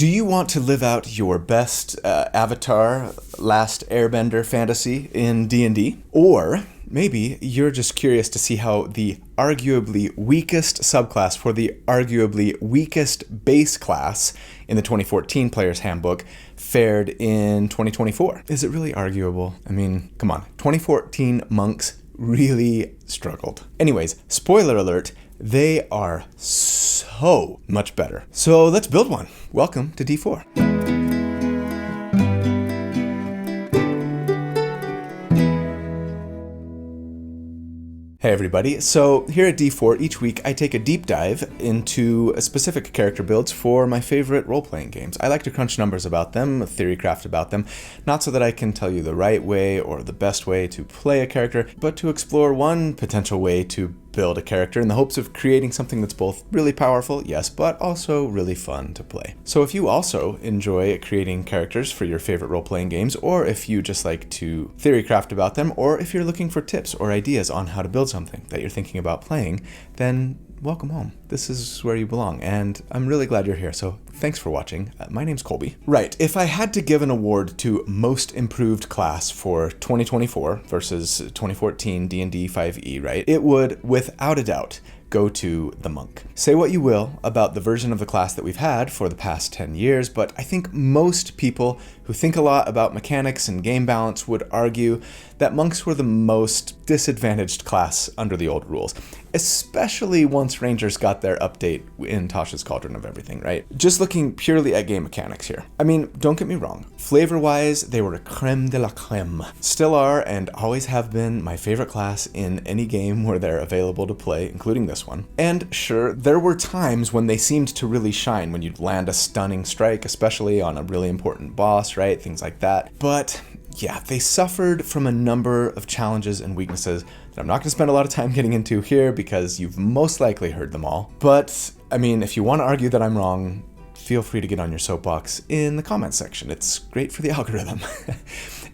Do you want to live out your best Avatar Last Airbender fantasy in D&D? Or maybe you're just curious to see how the arguably weakest subclass for the arguably weakest base class in the 2014 Player's Handbook fared in 2024. Is it really arguable? I mean, come on. 2014 monks really struggled. Anyways, spoiler alert, they are so much better. So let's build one. Welcome to D4. Hey everybody, so here at D4, each week I take a deep dive into specific character builds for my favorite role-playing games. I like to crunch numbers about them, theorycraft about them, not so that I can tell you the right way or the best way to play a character, but to explore one potential way to build a character in the hopes of creating something that's both really powerful, yes, but also really fun to play. So if you also enjoy creating characters for your favorite role-playing games, or if you just like to theorycraft about them, or if you're looking for tips or ideas on how to build something that you're thinking about playing, then welcome home. This is where you belong, and I'm really glad you're here, so thanks for watching. My name's Colby. Right, if I had to give an award to Most Improved Class for 2024 versus 2014 D&D 5e, right, it would, without a doubt, go to the Monk. Say what you will about the version of the class that we've had for the past 10 years, but I think most people who think a lot about mechanics and game balance would argue that monks were the most disadvantaged class under the old rules, especially once Rangers got their update in Tasha's Cauldron of Everything, right? Just looking purely at game mechanics here. I mean, don't get me wrong, flavor-wise, they were a creme de la creme. Still are, and always have been, my favorite class in any game where they're available to play, including this one. And sure, there were times when they seemed to really shine, when you'd land a stunning strike, especially on a really important boss, right? Things like that. But yeah, they suffered from a number of challenges and weaknesses that I'm not going to spend a lot of time getting into here because you've most likely heard them all. But, I mean, if you want to argue that I'm wrong, feel free to get on your soapbox in the comments section. It's great for the algorithm.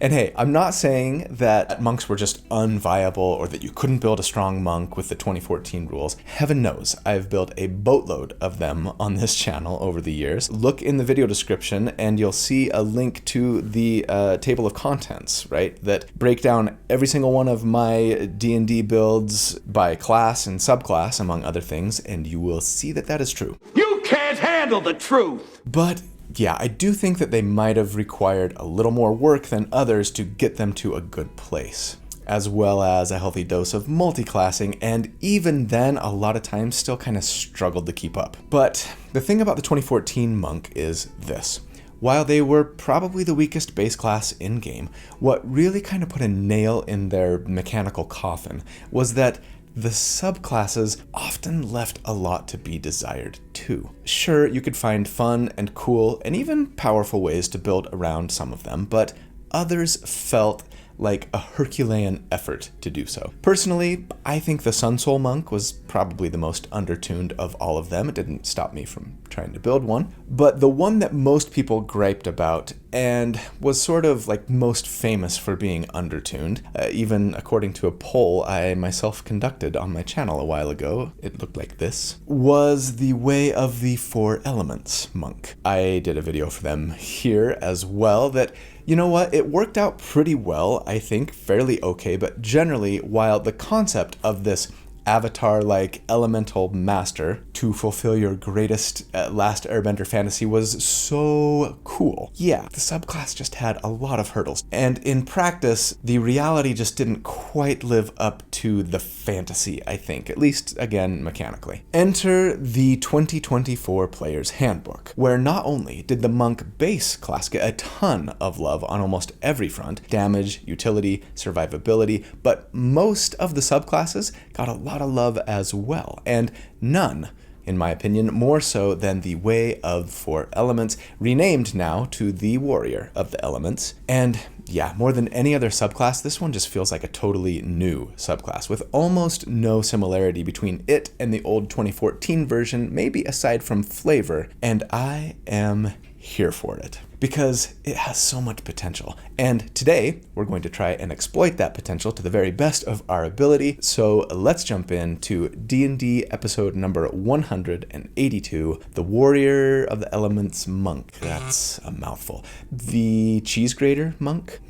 And hey, I'm not saying that monks were just unviable or that you couldn't build a strong monk with the 2014 rules. Heaven knows, I've built a boatload of them on this channel over the years. Look in the video description and you'll see a link to the table of contents, right? That break down every single one of my D&D builds by class and subclass, among other things, and you will see that that is true. You can't handle the truth! But yeah, I do think that they might have required a little more work than others to get them to a good place, as well as a healthy dose of multi-classing, and even then, a lot of times still kind of struggled to keep up. But the thing about the 2014 Monk is this. While they were probably the weakest base class in-game, what really kind of put a nail in their mechanical coffin was that the subclasses often left a lot to be desired too. Sure, you could find fun and cool and even powerful ways to build around some of them, but others felt like a Herculean effort to do so. Personally, I think the Sun Soul Monk was probably the most undertuned of all of them. It didn't stop me from trying to build one, but the one that most people griped about and was sort of like most famous for being undertuned, even according to a poll I myself conducted on my channel a while ago, it looked like this, was the Way of the Four Elements Monk. I did a video for them here as well that, you know what, it worked out pretty well, I think, fairly okay, but generally, while the concept of this Avatar-like elemental master to fulfill your greatest Last Airbender fantasy was so cool. Yeah, the subclass just had a lot of hurdles, and in practice, the reality just didn't quite live up to the fantasy, I think, at least, again, mechanically. Enter the 2024 Player's Handbook, where not only did the monk base class get a ton of love on almost every front, damage, utility, survivability, but most of the subclasses got a lot of love as well, and none, in my opinion, more so than the Way of Four Elements, renamed now to the Warrior of the Elements. And yeah, more than any other subclass, this one just feels like a totally new subclass with almost no similarity between it and the old 2014 version, maybe aside from flavor, and I am here for it because it has so much potential. And today we're going to try and exploit that potential to the very best of our ability. So let's jump into D&D episode number 182, The Warrior of the Elements Monk. That's a mouthful. The Cheese Grater Monk?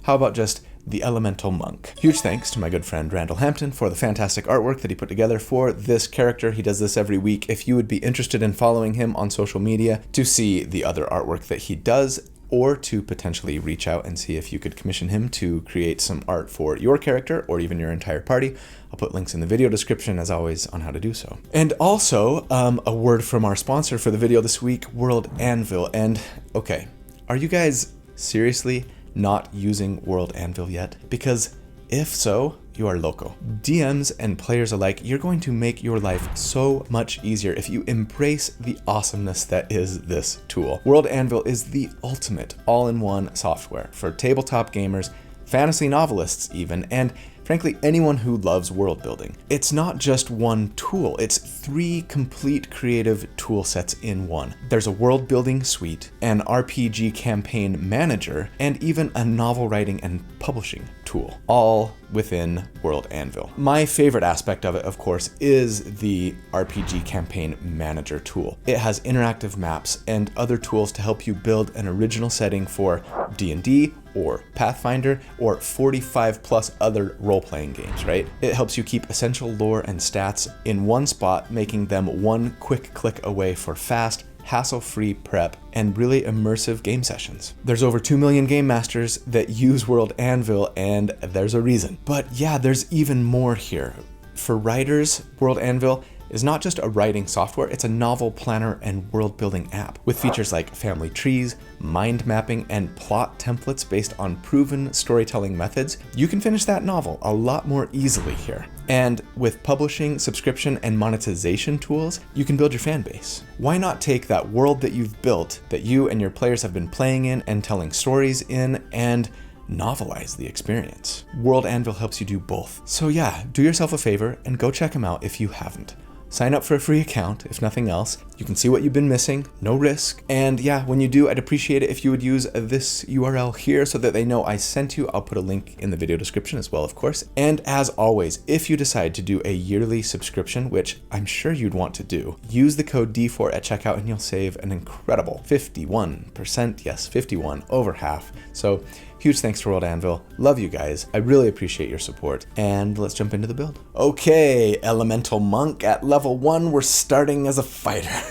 How about just the Elemental Monk? Huge thanks to my good friend Randall Hampton for the fantastic artwork that he put together for this character. He does this every week. If you would be interested in following him on social media to see the other artwork that he does, or to potentially reach out and see if you could commission him to create some art for your character or even your entire party, I'll put links in the video description as always on how to do so. And also, a word from our sponsor for the video this week, World Anvil. And okay, are you guys seriously not using World Anvil yet? Because if so, you are loco. DMs and players alike, you're going to make your life so much easier if you embrace the awesomeness that is this tool. World Anvil is the ultimate all-in-one software for tabletop gamers, fantasy novelists even, and frankly, anyone who loves world building. It's not just one tool, it's 3 complete creative tool sets in one. There's a world building suite, an RPG campaign manager, and even a novel writing and publishing tool, all within World Anvil. My favorite aspect of it, of course, is the RPG campaign manager tool. It has interactive maps and other tools to help you build an original setting for D&D or Pathfinder or 45 plus other role-playing games, right? It helps you keep essential lore and stats in one spot, making them one quick click away for fast, hassle-free prep and really immersive game sessions. There's over 2 million game masters that use World Anvil, and there's a reason. But yeah, there's even more here. For writers, World Anvil is not just a writing software, it's a novel planner and world building app with features like family trees, mind mapping, and plot templates based on proven storytelling methods. You can finish that novel a lot more easily here. And with publishing, subscription, and monetization tools, you can build your fan base. Why not take that world that you've built, that you and your players have been playing in and telling stories in, and novelize the experience? World Anvil helps you do both. So yeah, do yourself a favor and go check them out if you haven't. Sign up for a free account, if nothing else. You can see what you've been missing, no risk. And yeah, when you do, I'd appreciate it if you would use this URL here so that they know I sent you. I'll put a link in the video description as well, of course. And as always, if you decide to do a yearly subscription, which I'm sure you'd want to do, use the code D4 at checkout and you'll save an incredible 51%. Yes, 51, over half. So huge thanks to World Anvil. Love you guys. I really appreciate your support. And let's jump into the build. Okay, Elemental Monk at level 1. We're starting as a fighter.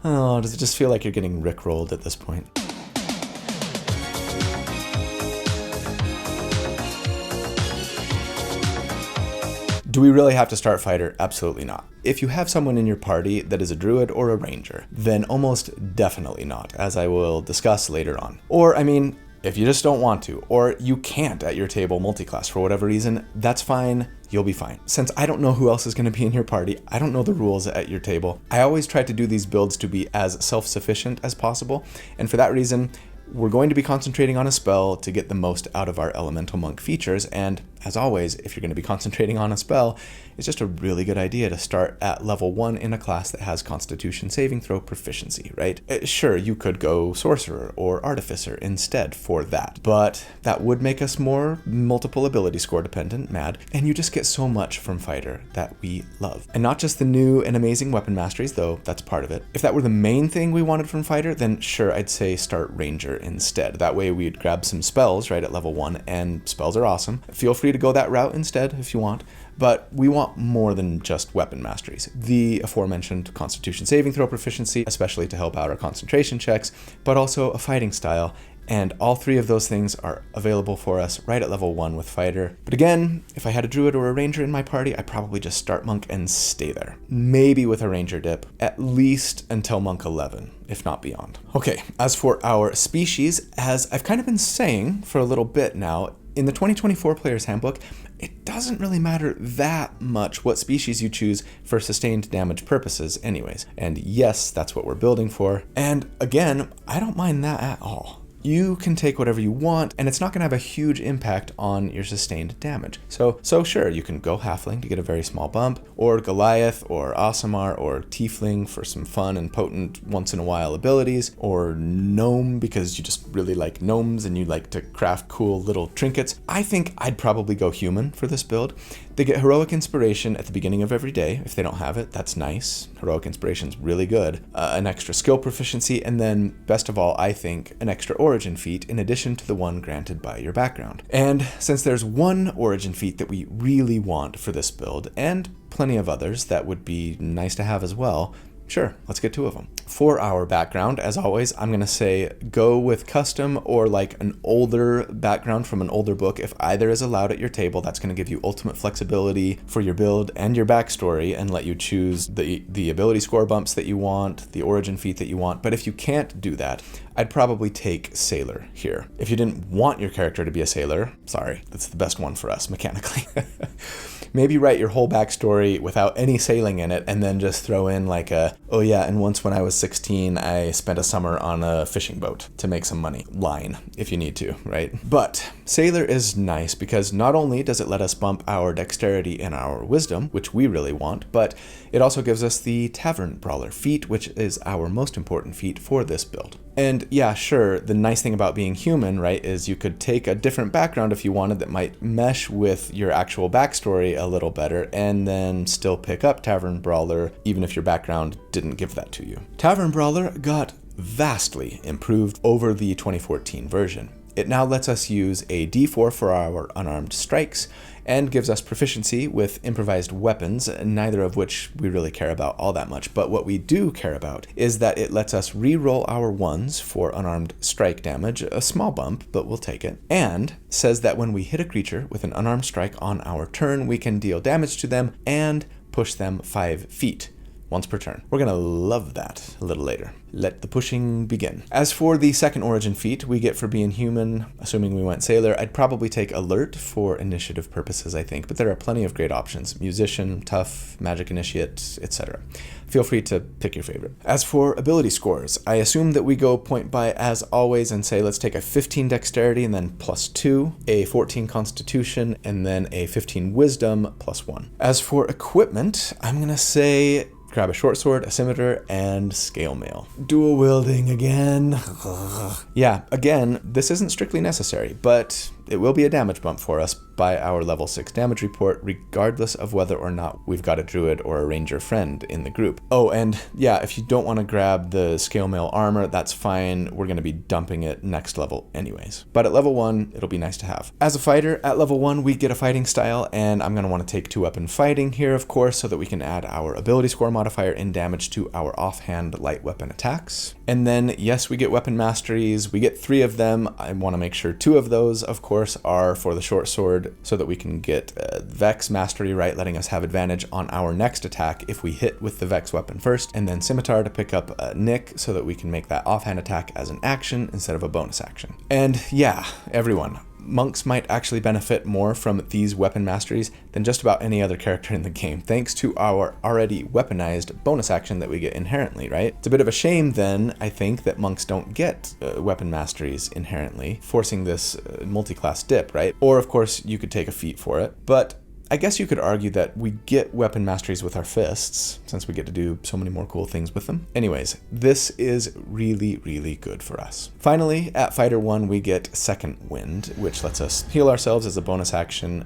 Oh, does it just feel like you're getting rickrolled at this point? Do we really have to start fighter? Absolutely not. If you have someone in your party that is a druid or a ranger, then almost definitely not, as I will discuss later on. Or, I mean, if you just don't want to, or you can't at your table multiclass for whatever reason, that's fine, you'll be fine. Since I don't know who else is going to be in your party, I don't know the rules at your table, I always try to do these builds to be as self-sufficient as possible, and for that reason, we're going to be concentrating on a spell to get the most out of our Elemental Monk features, and as always, if you're going to be concentrating on a spell, it's just a really good idea to start at level 1 in a class that has Constitution saving throw proficiency, right? Sure, you could go Sorcerer or Artificer instead for that, but that would make us more multiple ability score dependent, mad, and you just get so much from Fighter that we love. And not just the new and amazing weapon masteries, though that's part of it. If that were the main thing we wanted from Fighter, then sure, I'd say start Ranger instead. That way we'd grab some spells right at level 1, and spells are awesome. Feel free to go that route instead if you want, but we want more than just weapon masteries. The aforementioned Constitution saving throw proficiency, especially to help out our concentration checks, but also a fighting style, and all 3 of those things are available for us right at level 1 with Fighter. But again, if I had a druid or a ranger in my party, I'd probably just start monk and stay there. Maybe with a ranger dip, at least until monk 11, if not beyond. Okay, as for our species, as I've kind of been saying for a little bit now, in the 2024 Player's Handbook, it doesn't really matter that much what species you choose for sustained damage purposes anyways. And yes, that's what we're building for. And again, I don't mind that at all. you can take whatever you want, and it's not going to have a huge impact on your sustained damage. So sure, you can go Halfling to get a very small bump, or Goliath, or Aasimar, or Tiefling for some fun and potent once-in-a-while abilities, or Gnome because you just really like gnomes and you like to craft cool little trinkets. I think I'd probably go Human for this build. They get Heroic Inspiration at the beginning of every day. If they don't have it, that's nice. Heroic Inspiration's really good. An extra skill proficiency, and then, best of all, I think, an extra Origin feat in addition to the one granted by your background. And since there's one Origin feat that we really want for this build, and plenty of others that would be nice to have as well, sure, let's get 2 of them. For our background, as always, I'm going to say go with custom or like an older background from an older book. If either is allowed at your table, that's going to give you ultimate flexibility for your build and your backstory and let you choose the ability score bumps that you want, the origin feat that you want. But if you can't do that, I'd probably take Sailor here. If you didn't want your character to be a sailor, sorry, that's the best one for us mechanically. Maybe write your whole backstory without any sailing in it and then just throw in like oh yeah, and once when I was 16, I spent a summer on a fishing boat to make some money line if you need to, right? But Sailor is nice because not only does it let us bump our dexterity and our wisdom, which we really want, but it also gives us the Tavern Brawler feat, which is our most important feat for this build. And yeah, sure, the nice thing about being human, right, is you could take a different background if you wanted that might mesh with your actual backstory a little better and then still pick up Tavern Brawler even if your background didn't give that to you. Tavern Brawler got vastly improved over the 2014 version. It now lets us use a D4 for our unarmed strikes and gives us proficiency with improvised weapons, neither of which we really care about all that much. But what we do care about is that it lets us re-roll our ones for unarmed strike damage, a small bump, but we'll take it, and says that when we hit a creature with an unarmed strike on our turn, we can deal damage to them and push them 5 feet. Once per turn. We're gonna love that a little later. Let the pushing begin. As for the second origin feat we get for being human, assuming we went sailor, I'd probably take alert for initiative purposes, I think, but there are plenty of great options. Musician, tough, magic initiate, etc. Feel free to pick your favorite. As for ability scores, I assume that we go point by as always and say let's take a 15 dexterity and then +2, a 14 constitution, and then a 15 wisdom +1. As for equipment, I'm gonna say grab a short sword, a scimitar, and scale mail. Dual wielding again. Yeah, again, this isn't strictly necessary, but it will be a damage bump for us by our level 6 damage report, regardless of whether or not we've got a druid or a ranger friend in the group. Oh, and yeah, if you don't want to grab the scale mail armor, that's fine. We're going to be dumping it next level anyways. But at level 1, it'll be nice to have. As a fighter, at level 1, we get a fighting style, and I'm going to want to take 2-weapon fighting here, of course, so that we can add our ability score modifier in damage to our offhand light weapon attacks. And then, yes, we get weapon masteries. We get 3 of them. I want to make sure 2 of those, of course, are for the short sword so that we can get Vex mastery, right, letting us have advantage on our next attack if we hit with the Vex weapon first, and then scimitar to pick up Nick so that we can make that offhand attack as an action instead of a bonus action. And yeah, everyone, monks might actually benefit more from these weapon masteries than just about any other character in the game, thanks to our already weaponized bonus action that we get inherently, right? It's a bit of a shame then, I think, that monks don't get weapon masteries inherently, forcing this multi-class dip, right? Or of course, you could take a feat for it, but I guess you could argue that we get weapon masteries with our fists, since we get to do so many more cool things with them. Anyways, this is really, really good for us. Finally, at Fighter 1, we get Second Wind, which lets us heal ourselves as a bonus action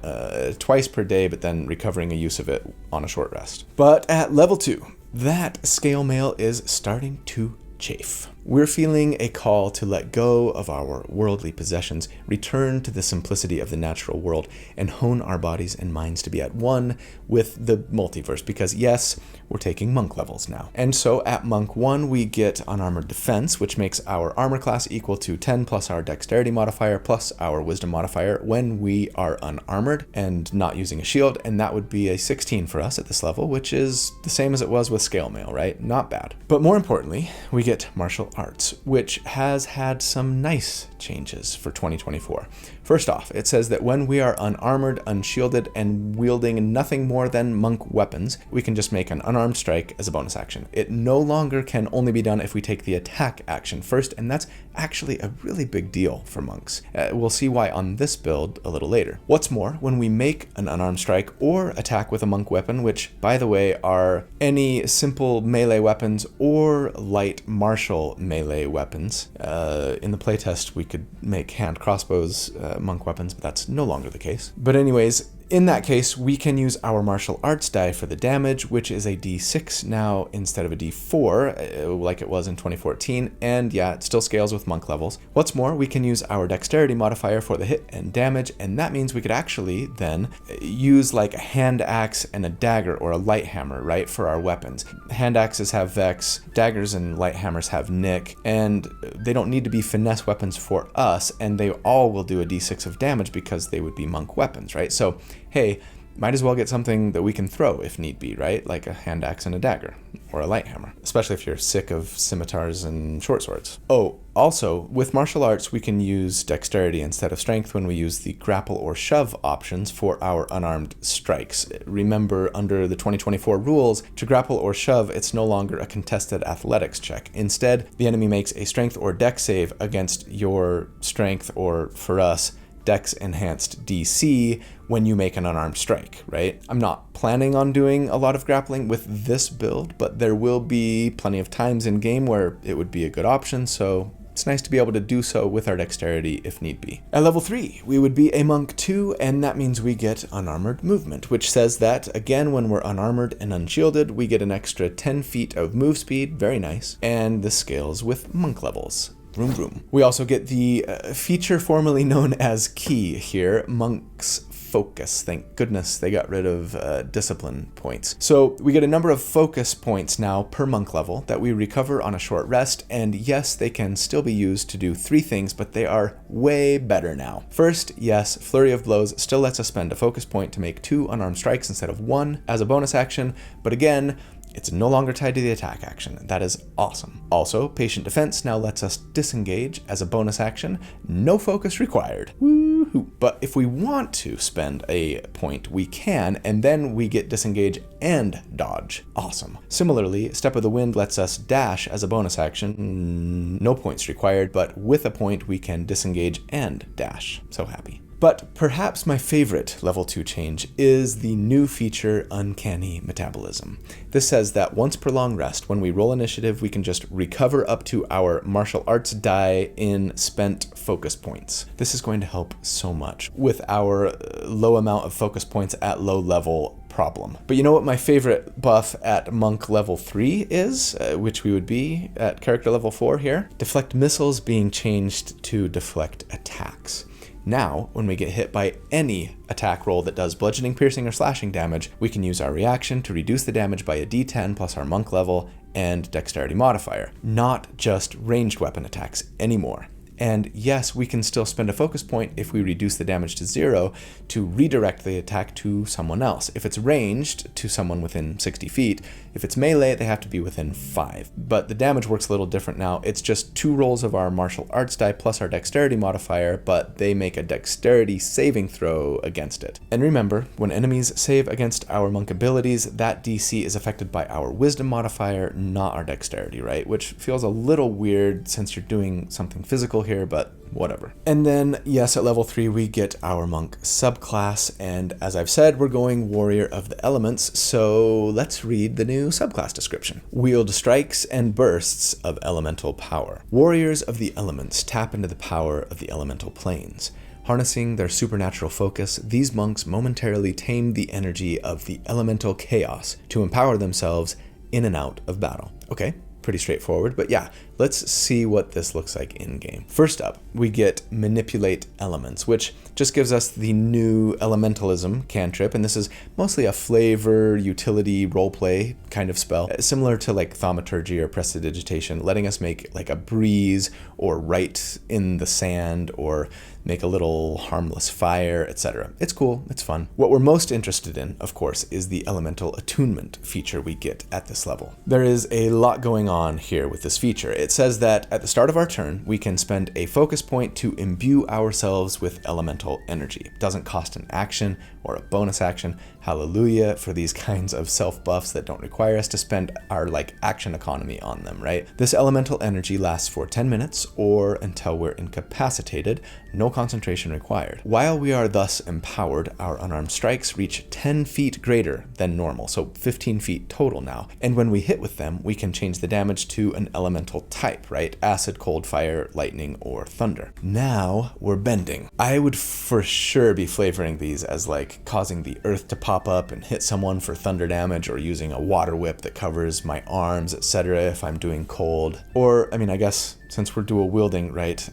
twice per day, but then recovering a use of it on a short rest. But at level 2, that scale mail is starting to chafe. We're feeling a call to let go of our worldly possessions, return to the simplicity of the natural world, and hone our bodies and minds to be at one with the multiverse, because yes, we're taking monk levels now. And so at monk 1, we get unarmored defense, which makes our armor class equal to 10 plus our dexterity modifier plus our wisdom modifier when we are unarmored and not using a shield, and that would be a 16 for us at this level, which is the same as it was with scale mail, right? Not bad. But more importantly, we get martial arts, which has had some nice changes for 2024. First off, it says that when we are unarmored, unshielded, and wielding nothing more than monk weapons, we can just make an unarmed strike as a bonus action. It no longer can only be done if we take the attack action first, and that's actually a really big deal for monks. We'll see why on this build a little later. What's more, when we make an unarmed strike or attack with a monk weapon, which, by the way, are any simple melee weapons or light martial melee weapons. In the playtest, we could make hand crossbows monk weapons, but that's no longer the case. But anyways, in that case, we can use our martial arts die for the damage, which is a d6 now instead of a d4, like it was in 2014, and yeah, it still scales with monk levels. What's more, we can use our dexterity modifier for the hit and damage, and that means we could actually then use like a hand axe and a dagger or a light hammer, right, for our weapons. Hand axes have Vex, daggers and light hammers have Nick, and they don't need to be finesse weapons for us, and they all will do a d6 of damage because they would be monk weapons, right? So hey, might as well get something that we can throw if need be, right? Like a hand axe and a dagger, or a light hammer, especially if you're sick of scimitars and short swords. Oh, also, with martial arts, we can use dexterity instead of strength when we use the grapple or shove options for our unarmed strikes. Remember, under the 2024 rules, to grapple or shove, it's no longer a contested athletics check. Instead, the enemy makes a strength or dex save against your strength, or for us, dex enhanced DC when you make an unarmed strike, right? I'm not planning on doing a lot of grappling with this build, but there will be plenty of times in game where it would be a good option, so it's nice to be able to do so with our dexterity if need be. At level 3, we would be a monk 2, and that means we get unarmored movement, which says that, again, when we're unarmored and unshielded, we get an extra 10 feet of move speed, very nice, and this scales with monk levels. Vroom vroom. We also get the feature formerly known as Key here, Monk's Focus. Thank goodness they got rid of discipline points. So we get a number of focus points now per monk level that we recover on a short rest, and yes, they can still be used to do 3 things, but they are way better now. First, yes, Flurry of Blows still lets us spend a focus point to make 2 unarmed strikes instead of 1 as a bonus action, but again, it's no longer tied to the attack action. That is awesome. Also, Patient Defense now lets us disengage as a bonus action. No focus required. Woohoo! But if we want to spend a point, we can, and then we get disengage and dodge. Awesome. Similarly, Step of the Wind lets us dash as a bonus action. No points required, but with a point we can disengage and dash. So happy. But perhaps my favorite level 2 change is the new feature, Uncanny Metabolism. This says that once per long rest, when we roll initiative, we can just recover up to our martial arts die in spent focus points. This is going to help so much with our low amount of focus points at low level problem. But you know what my favorite buff at monk level 3 is, which we would be at character level 4 here? Deflect missiles being changed to deflect attacks. Now, when we get hit by any attack roll that does bludgeoning, piercing, or slashing damage, we can use our reaction to reduce the damage by a d10 plus our monk level and dexterity modifier, not just ranged weapon attacks anymore. And yes, we can still spend a focus point if we reduce the damage to 0 to redirect the attack to someone else. If it's ranged, to someone within 60 feet. If it's melee, they have to be within 5. But the damage works a little different now. It's just 2 rolls of our martial arts die plus our dexterity modifier, but they make a dexterity saving throw against it. And remember, when enemies save against our monk abilities, that DC is affected by our wisdom modifier, not our dexterity, right? Which feels a little weird since you're doing something physical here, but whatever. And then, yes, at level 3 we get our monk subclass, and as I've said, we're going warrior of the elements, so let's read the new subclass description. Wield strikes and bursts of elemental power. Warriors of the elements tap into the power of the elemental planes. Harnessing their supernatural focus, these monks momentarily tame the energy of the elemental chaos to empower themselves in and out of battle. Okay, pretty straightforward, but yeah, let's see what this looks like in game. First up, we get Manipulate Elements, which just gives us the new Elementalism cantrip, and this is mostly a flavor, utility, roleplay kind of spell, similar to like Thaumaturgy or Prestidigitation, letting us make like a breeze or write in the sand or make a little harmless fire, etc. It's cool, it's fun. What we're most interested in, of course, is the Elemental Attunement feature we get at this level. There is a lot going on here with this feature. It it says that at the start of our turn, we can spend a focus point to imbue ourselves with elemental energy. Doesn't cost an action or a bonus action. Hallelujah for these kinds of self buffs that don't require us to spend our action economy on them, right? This elemental energy lasts for 10 minutes or until we're incapacitated, no concentration required. While we are thus empowered, our unarmed strikes reach 10 feet greater than normal, so 15 feet total now. And when we hit with them, we can change the damage to an elemental type, right? Acid, cold, fire, lightning, or thunder. Now we're bending. I would for sure be flavoring these as causing the earth to pop up and hit someone for thunder damage, or using a water whip that covers my arms, etc. if I'm doing cold. Or, I guess since we're dual wielding, right,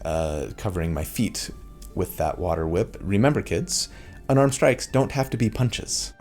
covering my feet with that water whip. Remember, kids, unarmed strikes don't have to be punches.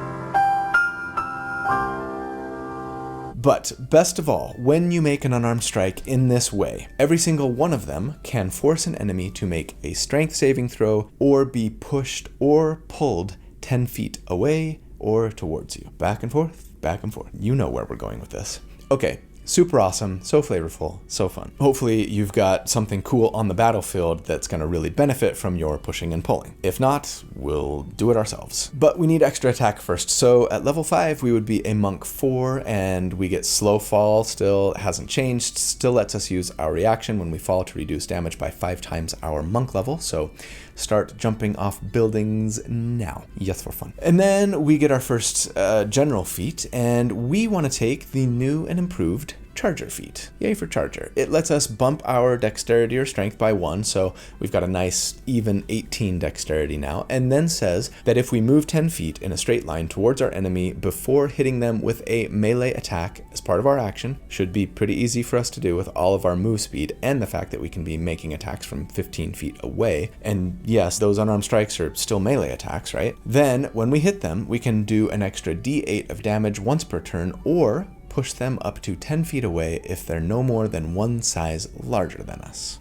But best of all, when you make an unarmed strike in this way, every single one of them can force an enemy to make a strength saving throw or be pushed or pulled 10 feet away or towards you. Back and forth, back and forth. You know where we're going with this. Okay. Super awesome, so flavorful, so fun. Hopefully you've got something cool on the battlefield that's going to really benefit from your pushing and pulling. If not, we'll do it ourselves. But we need extra attack first. So at level 5, we would be a monk 4, and we get slow fall still. It hasn't changed. Still lets us use our reaction when we fall to reduce damage by 5 times our monk level. So start jumping off buildings now. Yes, for fun. And then we get our first general feat, and we want to take the new and improved Charger feat. Yay for Charger. It lets us bump our dexterity or strength by 1, so we've got a nice even 18 dexterity now, and then says that if we move 10 feet in a straight line towards our enemy before hitting them with a melee attack as part of our action, should be pretty easy for us to do with all of our move speed and the fact that we can be making attacks from 15 feet away. And yes, those unarmed strikes are still melee attacks, right? Then when we hit them, we can do an extra d8 of damage once per turn, or push them up to 10 feet away if they're no more than one size larger than us.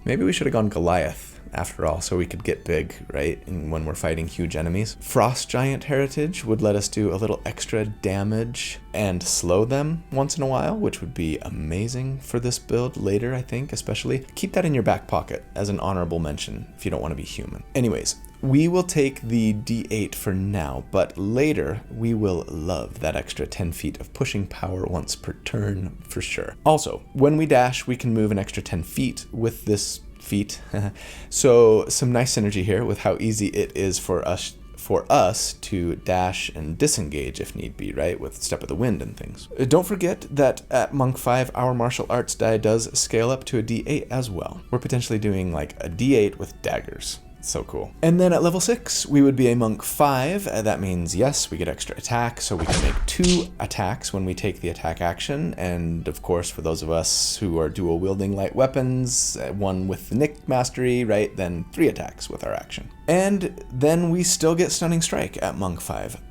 Maybe we should have gone Goliath after all, so we could get big, right? And when we're fighting huge enemies. Frost Giant Heritage would let us do a little extra damage and slow them once in a while, which would be amazing for this build later, I think, especially. Keep that in your back pocket as an honorable mention if you don't want to be human. Anyways, we will take the d8 for now, but later we will love that extra 10 feet of pushing power once per turn for sure. Also, when we dash, we can move an extra 10 feet with this feat. So some nice synergy here with how easy it is for us to dash and disengage if need be, right? With Step of the Wind and things. Don't forget that at Monk 5, our martial arts die does scale up to a d8 as well. We're potentially doing a d8 with daggers. So cool. And then at level 6, we would be a monk 5. That means, yes, we get extra attack, so we can make 2 attacks when we take the attack action. And of course, for those of us who are dual wielding light weapons, 1 with the Nick mastery, right? Then 3 attacks with our action. And then we still get Stunning Strike at Monk 5.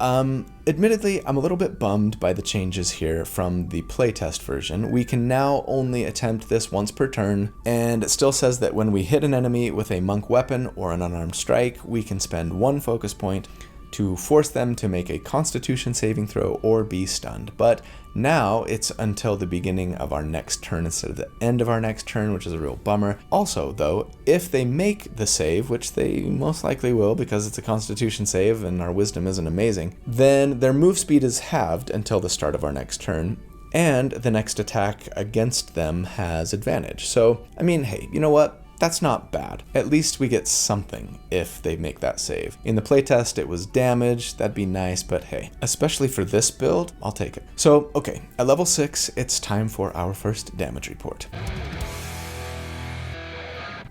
Admittedly, I'm a little bit bummed by the changes here from the playtest version. We can now only attempt this once per turn, and it still says that when we hit an enemy with a monk weapon or an unarmed strike, we can spend 1 focus point to force them to make a Constitution saving throw or be stunned. But now it's until the beginning of our next turn instead of the end of our next turn, which is a real bummer. Also, though, if they make the save, which they most likely will because it's a Constitution save and our wisdom isn't amazing, then their move speed is halved until the start of our next turn, and the next attack against them has advantage. So, hey, you know what? That's not bad. At least we get something if they make that save. In the playtest, it was damage. That'd be nice, but hey, especially for this build, I'll take it. So, okay, at level 6, it's time for our first damage report.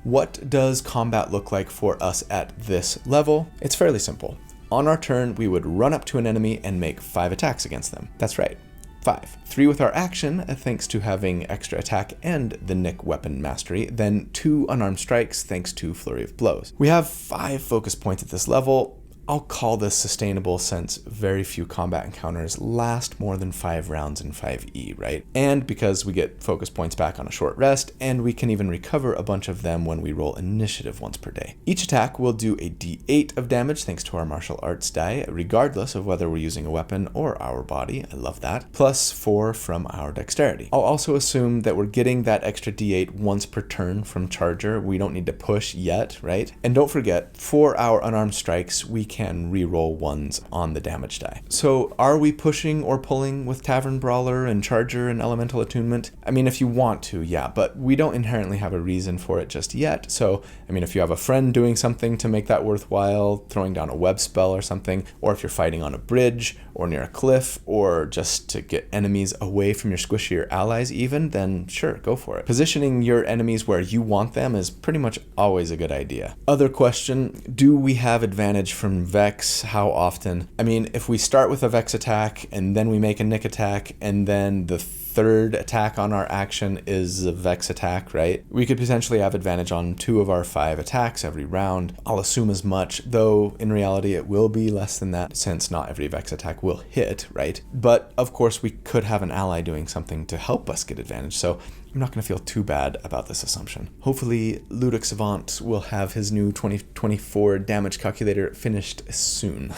What does combat look like for us at this level? It's fairly simple. On our turn, we would run up to an enemy and make 5 attacks against them. That's right. 5. 3 with our action, thanks to having extra attack and the Nick weapon mastery, then 2 unarmed strikes thanks to Flurry of Blows. We have 5 focus points at this level. I'll call this sustainable since very few combat encounters last more than 5 rounds in 5e, right? And because we get focus points back on a short rest, and we can even recover a bunch of them when we roll initiative once per day. Each attack will do a d8 of damage thanks to our martial arts die, regardless of whether we're using a weapon or our body. I love that. Plus 4 from our dexterity. I'll also assume that we're getting that extra d8 once per turn from Charger. We don't need to push yet, right? And don't forget, for our unarmed strikes, we can re-roll ones on the damage die. So are we pushing or pulling with Tavern Brawler and Charger and Elemental Attunement? I mean, if you want to, yeah, but we don't inherently have a reason for it just yet. So, I mean, if you have a friend doing something to make that worthwhile, throwing down a web spell or something, or if you're fighting on a bridge or near a cliff, or just to get enemies away from your squishier allies even, then sure, go for it. Positioning your enemies where you want them is pretty much always a good idea. Other question, do we have advantage from Vex? How often? I mean, if we start with a Vex attack and then we make a Nick attack and then the third attack on our action is a Vex attack, right? We could potentially have advantage on 2 of our 5 attacks every round. I'll assume as much, though in reality it will be less than that since not every Vex attack will hit, right? But of course we could have an ally doing something to help us get advantage, so I'm not going to feel too bad about this assumption. Hopefully Ludic Savant will have his new 2024 damage calculator finished soon.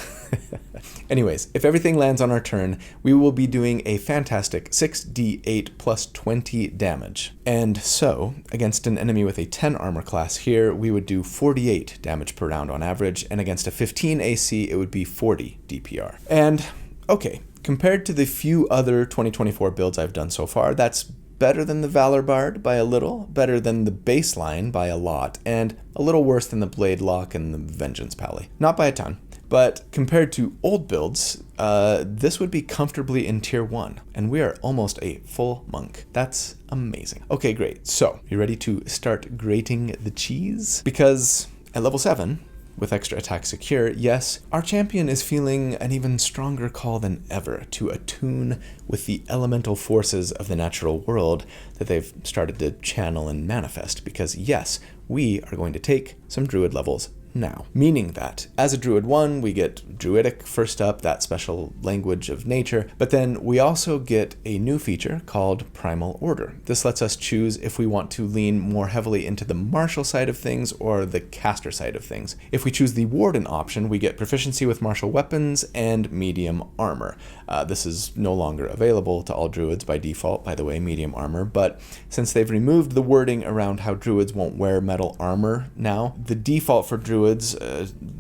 Anyways, if everything lands on our turn, we will be doing a fantastic 6d8 plus 20 damage. And so, against an enemy with a 10 armor class here, we would do 48 damage per round on average, and against a 15 AC, it would be 40 DPR. And, okay, compared to the few other 2024 builds I've done so far, that's better than the Valor Bard by a little, better than the baseline by a lot, and a little worse than the Blade Lock and the Vengeance Pally. Not by a ton. But compared to old builds, this would be comfortably in tier 1, and we are almost a full monk. That's amazing. Okay, great. So, you ready to start grating the cheese? Because at level 7, with extra attack secure, yes, our champion is feeling an even stronger call than ever to attune with the elemental forces of the natural world that they've started to channel and manifest, because yes, we are going to take some druid levels now. Meaning that, as a Druid 1, we get Druidic first up, that special language of nature, but then we also get a new feature called Primal Order. This lets us choose if we want to lean more heavily into the martial side of things or the caster side of things. If we choose the Warden option, we get proficiency with martial weapons and medium armor. This is no longer available to all Druids by default, by the way, medium armor, but since they've removed the wording around how Druids won't wear metal armor now, the default for Druids,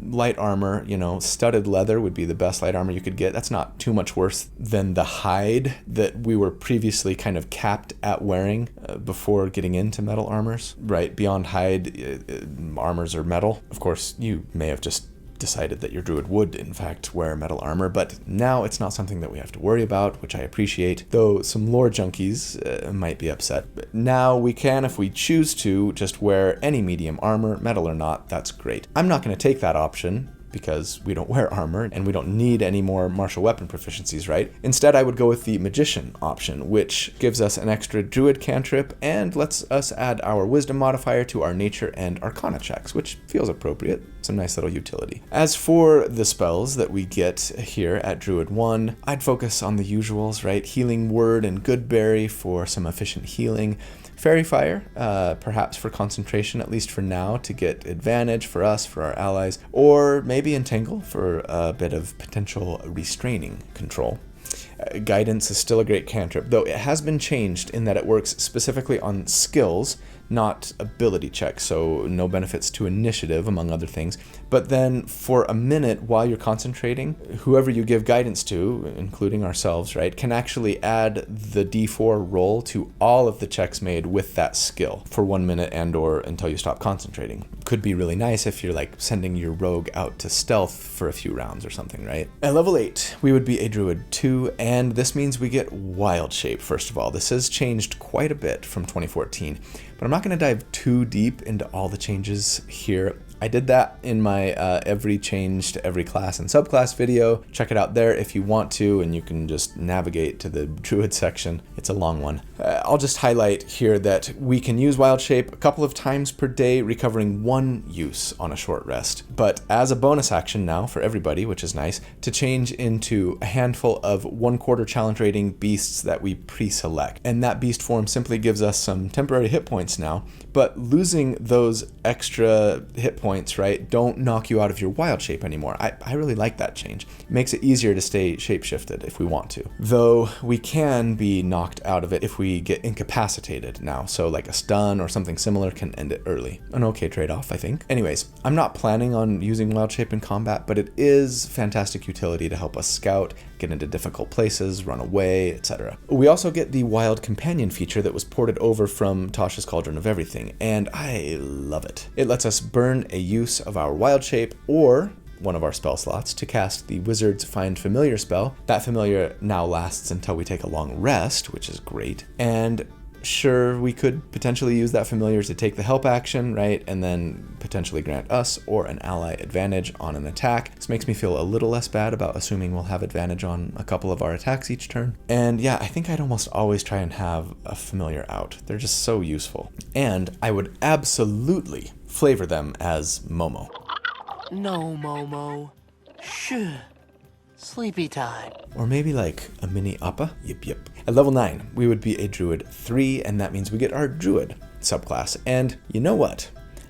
light armor, studded leather would be the best light armor you could get. That's not too much worse than the hide that we were previously kind of capped at wearing before getting into metal armors, right? Beyond hide, armors are metal. Of course, you may have just decided that your druid would in fact wear metal armor, but now it's not something that we have to worry about, which I appreciate, though some lore junkies might be upset. But now we can, if we choose to, just wear any medium armor, metal or not. That's great. I'm not going to take that option because we don't wear armor and we don't need any more martial weapon proficiencies, right? Instead, I would go with the Magician option, which gives us an extra druid cantrip and lets us add our wisdom modifier to our nature and arcana checks, which feels appropriate. Some nice little utility. As for the spells that we get here at Druid 1, I'd focus on the usuals, right? Healing Word and Goodberry for some efficient healing. Fairy Fire, perhaps for concentration, at least for now, to get advantage for us, for our allies, or maybe Entangle for a bit of potential restraining control. Guidance is still a great cantrip, though it has been changed in that it works specifically on skills, not ability checks, so no benefits to initiative, among other things. But then for a minute while you're concentrating, whoever you give guidance to, including ourselves, right, can actually add the D4 roll to all of the checks made with that skill for 1 minute and or until you stop concentrating. Could be really nice if you're like sending your rogue out to stealth for a few rounds or something, right? At level 8, we would be a Druid 2, and this means we get Wild Shape, first of all. This has changed quite a bit from 2014. But I'm not going to dive too deep into all the changes here. I did that in my every change to every class and subclass video. Check it out there if you want to, and you can just navigate to the Druid section. It's a long one. I'll just highlight here that we can use Wild Shape a couple of times per day, recovering 1 use on a short rest. But as a bonus action now for everybody, which is nice, to change into a handful of 1/4 challenge rating beasts that we pre-select. And that beast form simply gives us some temporary hit points now, but losing those extra hit points, right, don't knock you out of your Wild Shape anymore. I really like that change. It makes it easier to stay shape-shifted if we want to. Though we can be knocked out of it if we get incapacitated now, so like a stun or something similar can end it early. An okay trade-off, I think. Anyways, I'm not planning on using Wild Shape in combat, but it is fantastic utility to help us scout, get into difficult places, run away, etc. We also get the Wild Companion feature that was ported over from Tasha's Cauldron of Everything, and I love it. It lets us burn a use of our Wild Shape or one of our spell slots to cast the Wizard's Find Familiar spell. That familiar now lasts until we take a long rest, which is great. And sure, we could potentially use that familiar to take the help action, right? And then potentially grant us or an ally advantage on an attack. This makes me feel a little less bad about assuming we'll have advantage on a couple of our attacks each turn. And yeah, I think I'd almost always try and have a familiar out. They're just so useful. And I would absolutely flavor them as Momo. No, Momo. Shh. Sleepy time. Or maybe like a mini Appa? Yep. At level 9, we would be a Druid 3, and that means we get our Druid subclass. And you know what?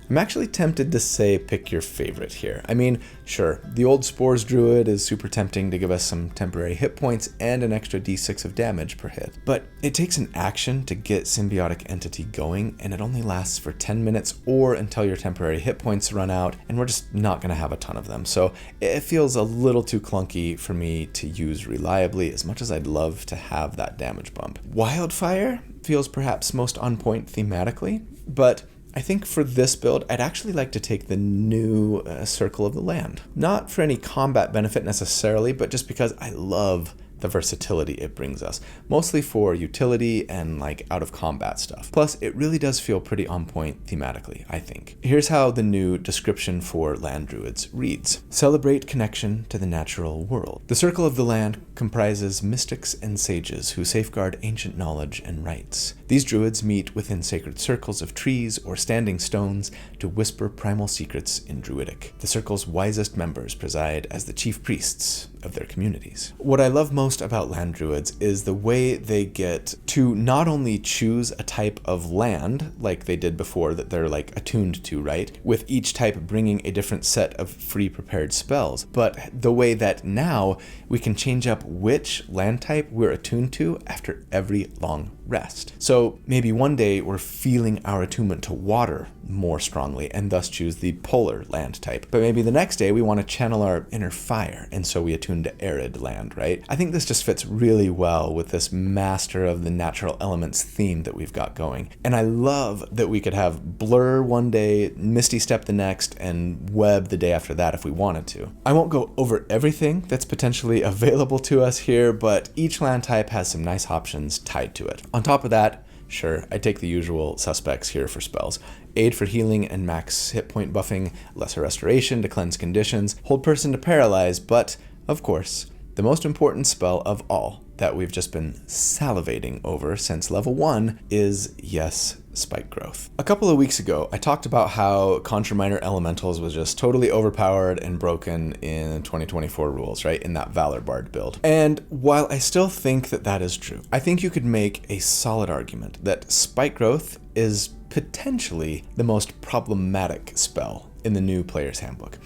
I'm actually tempted to say pick your favorite here. I mean, sure, the old Spores Druid is super tempting to give us some temporary hit points and an extra d6 of damage per hit. But it takes an action to get Symbiotic Entity going, and it only lasts for 10 minutes or until your temporary hit points run out, and we're just not going to have a ton of them. So it feels a little too clunky for me to use reliably, as much as I'd love to have that damage bump. Wildfire feels perhaps most on point thematically, but I think for this build, I'd actually like to take the new Circle of the Land. Not for any combat benefit necessarily, but just because I love the versatility it brings us, mostly for utility and like out of combat stuff. Plus, it really does feel pretty on point thematically, I think. Here's how the new description for Land Druids reads. Celebrate connection to the natural world. The Circle of the Land comprises mystics and sages who safeguard ancient knowledge and rites. These druids meet within sacred circles of trees or standing stones to whisper primal secrets in Druidic. The circle's wisest members preside as the chief priests of their communities. What I love most about land druids is the way they get to not only choose a type of land, like they did before that they're like attuned to, right? With each type bringing a different set of free prepared spells, but the way that now we can change up which land type we're attuned to after every long rest. So maybe one day we're feeling our attunement to water more strongly and thus choose the polar land type. But maybe the next day we want to channel our inner fire and so we attune to arid land, right? I think this just fits really well with this master of the natural elements theme that we've got going. And I love that we could have blur one day, misty step the next, and web the day after that if we wanted to. I won't go over everything that's potentially available to us here, but each land type has some nice options tied to it. On top of that, sure, I take the usual suspects here for spells. Aid for healing and max hit point buffing, lesser restoration to cleanse conditions, hold person to paralyze, but, of course, the most important spell of all that we've just been salivating over since level 1 is, yes, Spike Growth. A couple of weeks ago, I talked about how Conjure Minor Elementals was just totally overpowered and broken in 2024 rules, right? In that Valor Bard build. And while I still think that that is true, I think you could make a solid argument that Spike Growth is potentially the most problematic spell in the new Player's Handbook.